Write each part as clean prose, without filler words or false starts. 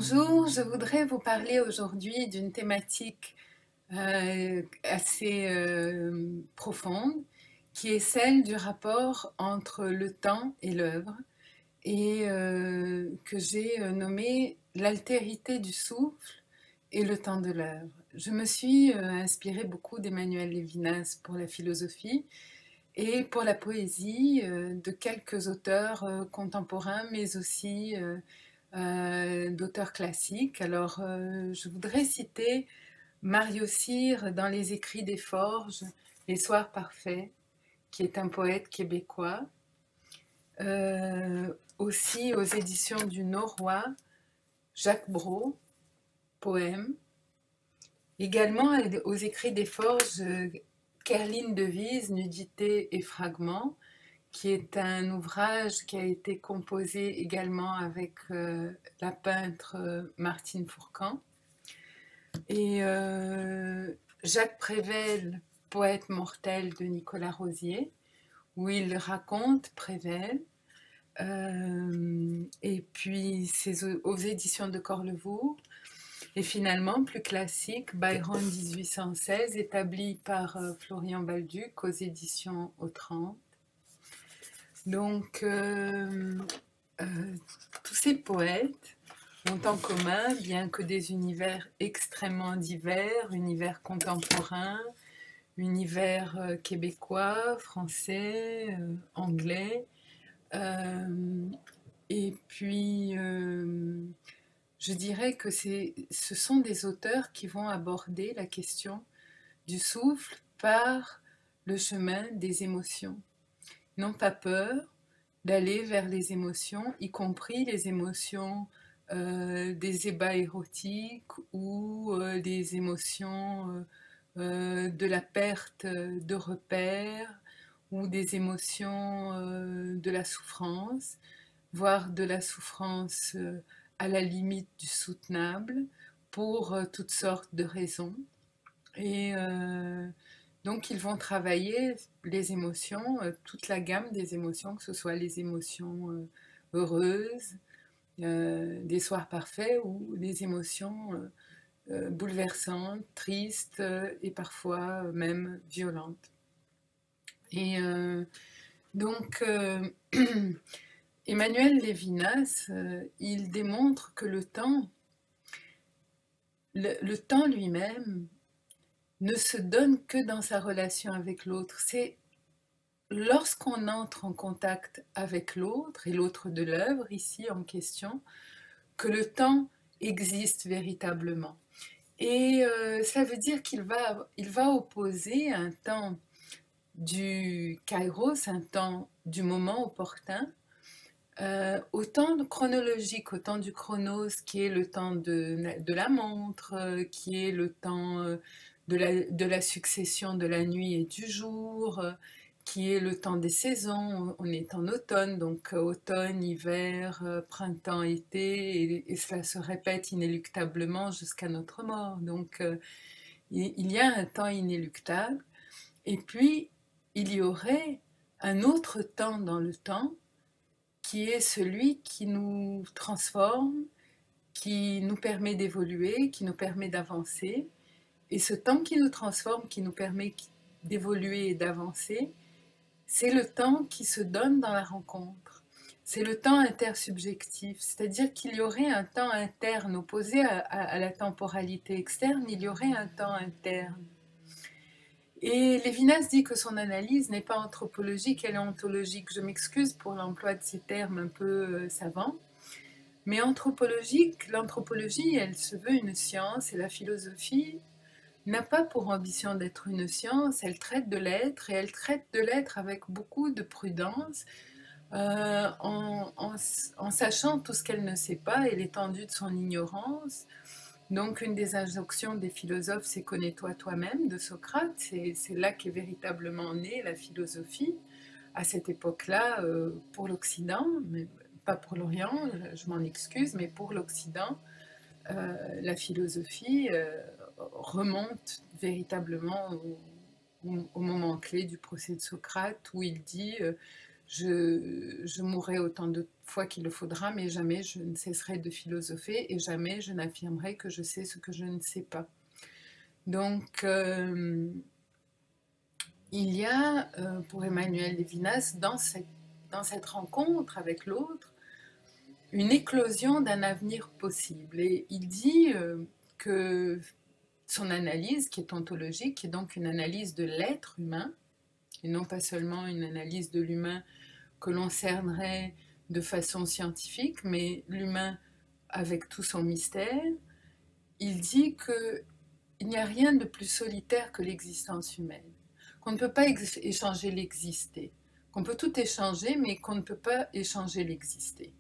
Bonjour, je voudrais vous parler aujourd'hui d'une thématique assez profonde, qui est celle du rapport entre le temps et l'œuvre, et que j'ai nommée l'altérité du souffle et le temps de l'œuvre. Je me suis inspirée beaucoup d'Emmanuel Lévinas pour la philosophie et pour la poésie de quelques auteurs contemporains, mais aussi d'auteurs classiques. Alors, je voudrais citer Mario Cyr dans Les Écrits des Forges, Les Soirs Parfaits, qui est un poète québécois. Aussi aux éditions du Noroît, Jacques Brault, poème. Également aux Écrits des Forges, Kerline Devise, Nudité et Fragments, qui est un ouvrage qui a été composé également avec la peintre Martine Fourcan. Et Jacques Prévert, Poète mortel de Nicolas Rosier, où il raconte Prévert. Et puis c'est aux éditions de Corlevoux. Et finalement, plus classique, Byron 1816, établi par Florian Balduc aux éditions Autrand. Donc, tous ces poètes ont en commun, bien que des univers extrêmement divers, univers contemporains, univers québécois, français, anglais, et puis je dirais que ce sont des auteurs qui vont aborder la question du souffle par le chemin des émotions. Ils n'ont pas peur d'aller vers les émotions, y compris les émotions des ébats érotiques ou des émotions de la perte de repères ou des émotions de la souffrance, voire de la souffrance à la limite du soutenable pour toutes sortes de raisons. Et donc ils vont travailler les émotions, toute la gamme des émotions, que ce soit les émotions heureuses, des soirs parfaits, ou des émotions bouleversantes, tristes et parfois même violentes. Et donc Emmanuel Lévinas, il démontre que le temps lui-même ne se donne que dans sa relation avec l'autre. C'est lorsqu'on entre en contact avec l'autre, et l'autre de l'œuvre ici en question, que le temps existe véritablement. Et ça veut dire il va opposer un temps du kairos, un temps du moment opportun, au temps chronologique, au temps du chronos, qui est le temps de la montre, qui est le temps de la succession de la nuit et du jour, qui est le temps des saisons. On est en automne, donc automne, hiver, printemps, été, et cela se répète inéluctablement jusqu'à notre mort. Donc il y a un temps inéluctable. Et puis, il y aurait un autre temps dans le temps, qui est celui qui nous transforme, qui nous permet d'évoluer, qui nous permet d'avancer. Et ce temps qui nous transforme, qui nous permet d'évoluer et d'avancer, c'est le temps qui se donne dans la rencontre. C'est le temps intersubjectif, c'est-à-dire qu'il y aurait un temps interne opposé à la temporalité externe, il y aurait un temps interne. Et Lévinas dit que son analyse n'est pas anthropologique, elle est ontologique. Je m'excuse pour l'emploi de ces termes un peu savants, mais anthropologique, l'anthropologie, elle se veut une science, et la philosophie n'a pas pour ambition d'être une science, elle traite de l'être, et elle traite de l'être avec beaucoup de prudence, en sachant tout ce qu'elle ne sait pas et l'étendue de son ignorance. Donc une des injonctions des philosophes, c'est connais-toi toi-même, de Socrate. C'est là qu'est véritablement née la philosophie, à cette époque-là, pour l'Occident, mais pas pour l'Orient, je m'en excuse, mais pour l'Occident, la philosophie remonte véritablement au moment clé du procès de Socrate, où il dit je mourrai autant de fois qu'il le faudra, mais jamais je ne cesserai de philosopher et jamais je n'affirmerai que je sais ce que je ne sais pas. Donc, il y a, pour Emmanuel Levinas, dans cette rencontre avec l'autre, une éclosion d'un avenir possible. Et il dit que son analyse, qui est ontologique, qui est donc une analyse de l'être humain, et non pas seulement une analyse de l'humain que l'on cernerait de façon scientifique, mais l'humain avec tout son mystère, il dit qu'il n'y a rien de plus solitaire que l'existence humaine, qu'on ne peut pas échanger l'exister, qu'on peut tout échanger, mais qu'on ne peut pas échanger l'exister.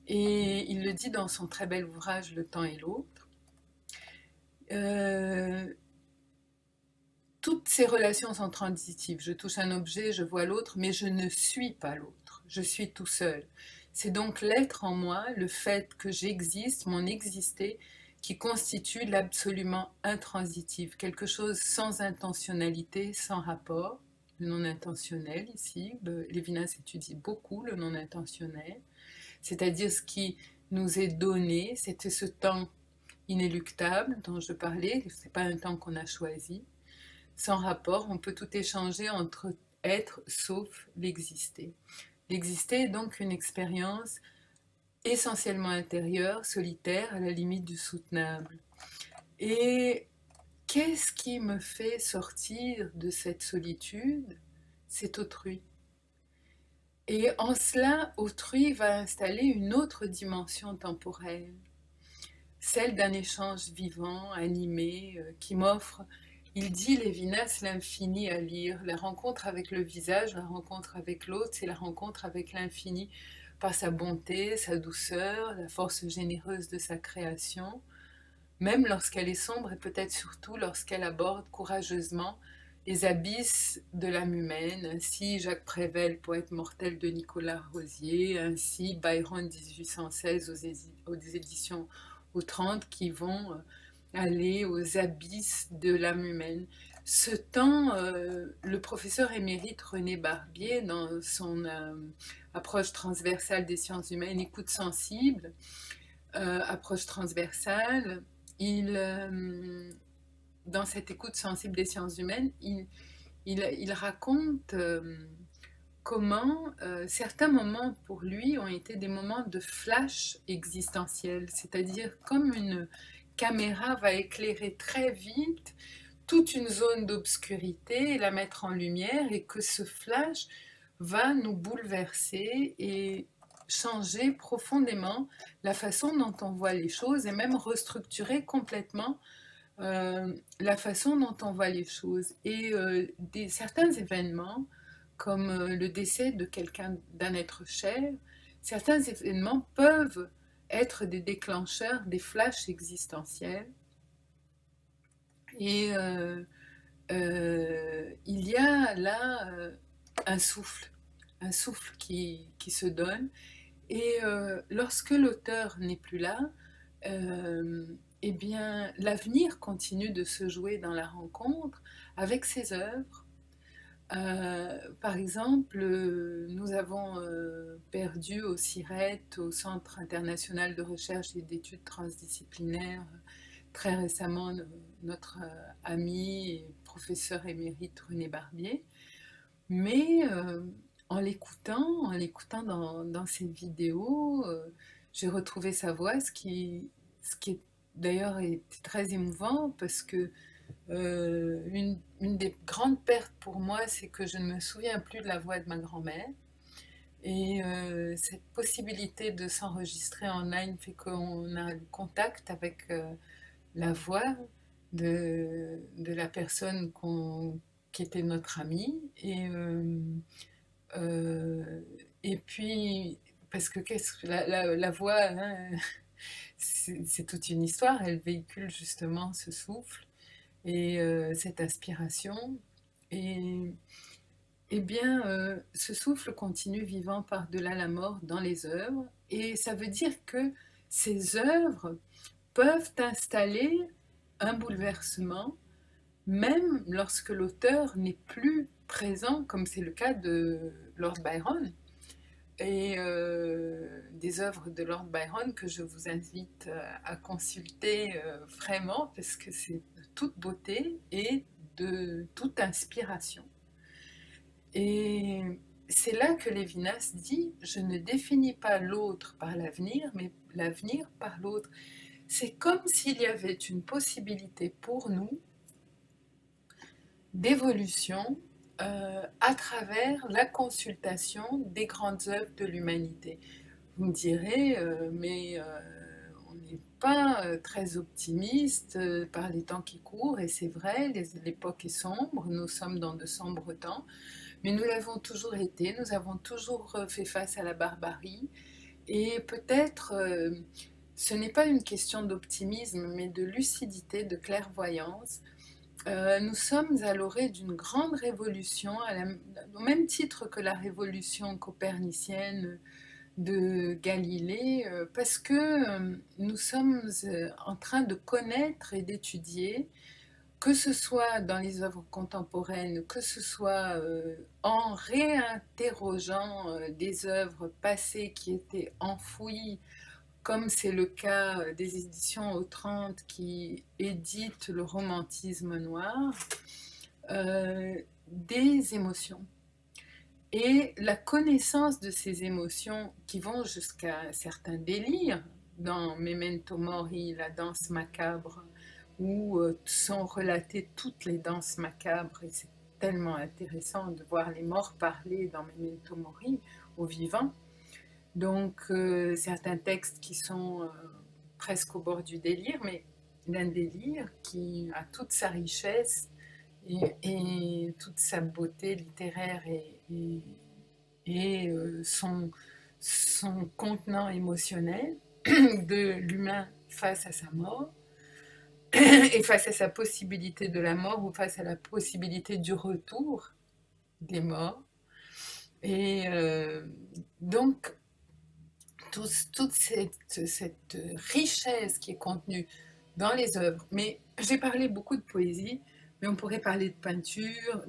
Et il le dit dans son très bel ouvrage Le temps et l'autre. Toutes ces relations sont transitives. Je touche un objet, je vois l'autre, mais je ne suis pas l'autre. Je suis tout seul. C'est donc l'être en moi, le fait que j'existe, mon exister, qui constitue l'absolument intransitif, quelque chose sans intentionnalité, sans rapport. Le non intentionnel ici, Lévinas étudie beaucoup le non intentionnel, c'est-à-dire ce qui nous est donné, c'était ce temps inéluctable dont je parlais, ce n'est pas un temps qu'on a choisi. Sans rapport, on peut tout échanger entre être sauf l'exister. L'exister est donc une expérience essentiellement intérieure, solitaire, à la limite du soutenable. Et qu'est-ce qui me fait sortir de cette solitude? C'est autrui. Et en cela, autrui va installer une autre dimension temporelle, celle d'un échange vivant, animé, qui m'offre, il dit Lévinas, l'infini à lire. La rencontre avec le visage, la rencontre avec l'autre, c'est la rencontre avec l'infini par sa bonté, sa douceur, la force généreuse de sa création, même lorsqu'elle est sombre et peut-être surtout lorsqu'elle aborde courageusement les abysses de l'âme humaine. Ainsi Jacques Prévert, poète mortel de Nicolas Rosier, ainsi Byron 1816 aux éditions aux 30 qui vont aller aux abysses de l'âme humaine. Ce temps, le professeur émérite René Barbier, dans son approche transversale des sciences humaines, écoute sensible, approche transversale, dans cette écoute sensible des sciences humaines, il raconte comment certains moments pour lui ont été des moments de flash existentiel, c'est-à-dire comme une caméra va éclairer très vite toute une zone d'obscurité et la mettre en lumière, et que ce flash va nous bouleverser et changer profondément la façon dont on voit les choses et même restructurer complètement la façon dont on voit les choses. Et certains événements, comme le décès de quelqu'un, d'un être cher, certains événements peuvent être des déclencheurs, des flashs existentiels. Et il y a là un souffle qui se donne. Et lorsque l'auteur n'est plus là, eh bien, l'avenir continue de se jouer dans la rencontre avec ses œuvres. Par exemple, nous avons perdu au CIRET, au Centre international de recherche et d'études transdisciplinaires, très récemment notre ami et professeur émérite René Barbier. Mais en l'écoutant dans ses vidéos, j'ai retrouvé sa voix, ce qui est d'ailleurs est très émouvant, parce que une des grandes pertes pour moi, c'est que je ne me souviens plus de la voix de ma grand-mère. Et cette possibilité de s'enregistrer en ligne fait qu'on a le contact avec la voix de la personne qui était notre amie. Et puis, parce que la voix, hein, c'est toute une histoire, elle véhicule justement ce souffle et cette aspiration. Et bien, ce souffle continue vivant par-delà la mort dans les œuvres, et ça veut dire que ces œuvres peuvent installer un bouleversement, même lorsque l'auteur n'est plus présent, comme c'est le cas de Lord Byron. et des œuvres de Lord Byron que je vous invite à consulter vraiment parce que c'est de toute beauté et de toute inspiration. Et c'est là que Lévinas dit: je ne définis pas l'autre par l'avenir, mais l'avenir par l'autre. C'est comme s'il y avait une possibilité pour nous d'évolution à travers la consultation des grandes œuvres de l'humanité. Vous me direz, mais on n'est pas très optimiste par les temps qui courent, et c'est vrai, l'époque est sombre, nous sommes dans de sombres temps, mais nous l'avons toujours été, nous avons toujours fait face à la barbarie, et peut-être ce n'est pas une question d'optimisme, mais de lucidité, de clairvoyance. Nous sommes à l'orée d'une grande révolution, au même titre que la révolution copernicienne de Galilée, parce que nous sommes en train de connaître et d'étudier, que ce soit dans les œuvres contemporaines, que ce soit en réinterrogeant des œuvres passées qui étaient enfouies, comme c'est le cas des éditions Autrante qui éditent le romantisme noir, des émotions. Et la connaissance de ces émotions qui vont jusqu'à certains délires, dans Memento Mori, la danse macabre, où sont relatées toutes les danses macabres, et c'est tellement intéressant de voir les morts parler dans Memento Mori aux vivants. Donc certains textes qui sont presque au bord du délire, mais d'un délire qui a toute sa richesse et toute sa beauté littéraire et son contenant émotionnel de l'humain face à sa mort et face à sa possibilité de la mort ou face à la possibilité du retour des morts. Et donc, toute cette richesse qui est contenue dans les œuvres. Mais j'ai parlé beaucoup de poésie, mais on pourrait parler de peinture,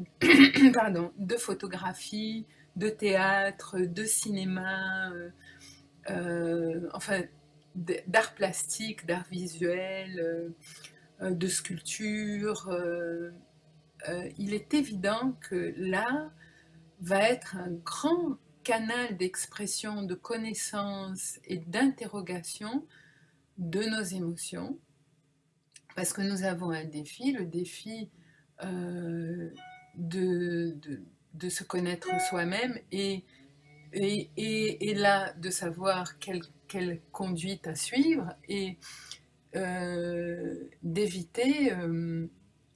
pardon, de photographie, de théâtre, de cinéma, enfin d'art plastique, d'art visuel, de sculpture. Il est évident que l'art va être un grand canal d'expression, de connaissance et d'interrogation de nos émotions, parce que nous avons un défi, le défi de se connaître soi-même et là de savoir quelle conduite à suivre et d'éviter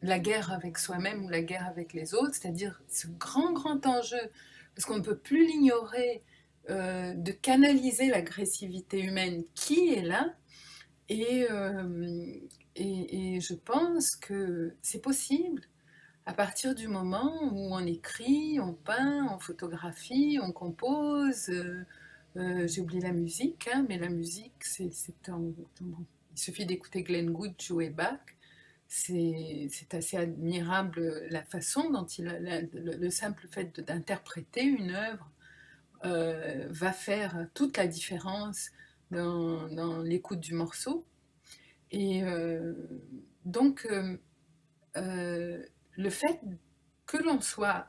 la guerre avec soi-même ou la guerre avec les autres, c'est-à-dire ce grand enjeu, parce qu'on ne peut plus l'ignorer, de canaliser l'agressivité humaine qui est là, et je pense que c'est possible à partir du moment où on écrit, on peint, on photographie, on compose. J'ai oublié la musique, hein, mais la musique, il suffit d'écouter Glenn Gould jouer Bach. C'est assez admirable la façon dont le simple fait d'interpréter une œuvre va faire toute la différence dans l'écoute du morceau. Et donc, le fait que l'on soit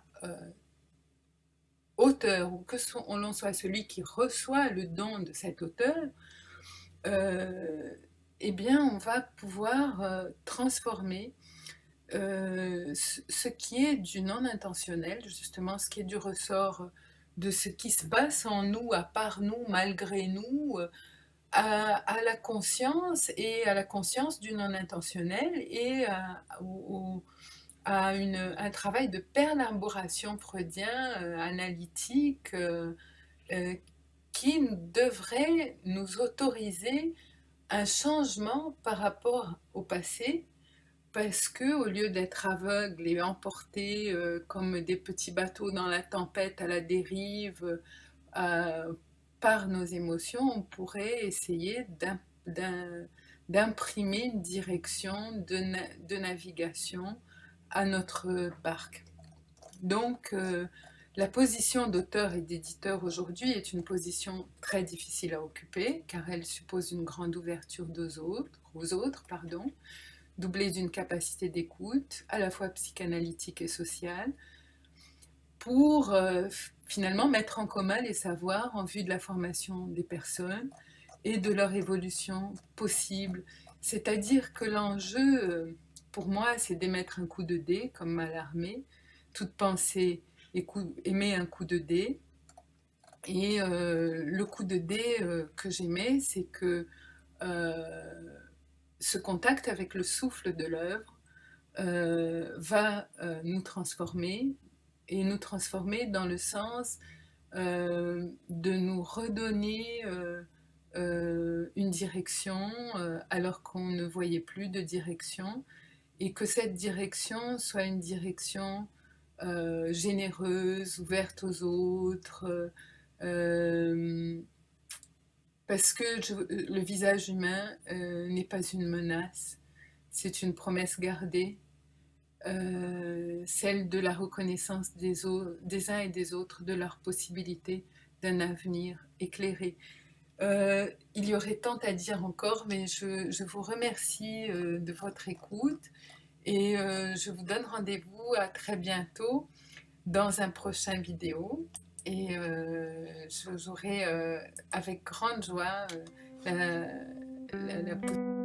auteur ou que l'on soit celui qui reçoit le don de cet auteur, eh bien, on va pouvoir transformer ce qui est du non intentionnel, justement, ce qui est du ressort de ce qui se passe en nous, à part nous, malgré nous, à la conscience et à la conscience du non intentionnel et à un travail de perlaboration freudien, analytique, qui devrait nous autoriser un changement par rapport au passé, parce que au lieu d'être aveugle et emporté comme des petits bateaux dans la tempête à la dérive par nos émotions, on pourrait essayer d'imprimer une direction de navigation à notre barque. Donc La position d'auteur et d'éditeur aujourd'hui est une position très difficile à occuper, car elle suppose une grande ouverture aux autres, doublée d'une capacité d'écoute, à la fois psychanalytique et sociale, pour finalement mettre en commun les savoirs en vue de la formation des personnes et de leur évolution possible. C'est-à-dire que l'enjeu, pour moi, c'est d'émettre un coup de dé, comme Mallarmé. Toute pensée émet un coup de dé. Et le coup de dé que j'émets, c'est que ce contact avec le souffle de l'œuvre va nous transformer, et nous transformer dans le sens de nous redonner une direction alors qu'on ne voyait plus de direction, et que cette direction soit une direction généreuse, ouverte aux autres, parce que le visage humain n'est pas une menace, c'est une promesse gardée, celle de la reconnaissance des uns et des autres, de leur possibilité d'un avenir éclairé. Il y aurait tant à dire encore, mais je vous remercie de votre écoute, et je vous donne rendez-vous à très bientôt dans un prochain vidéo, et j'aurai avec grande joie la possibilité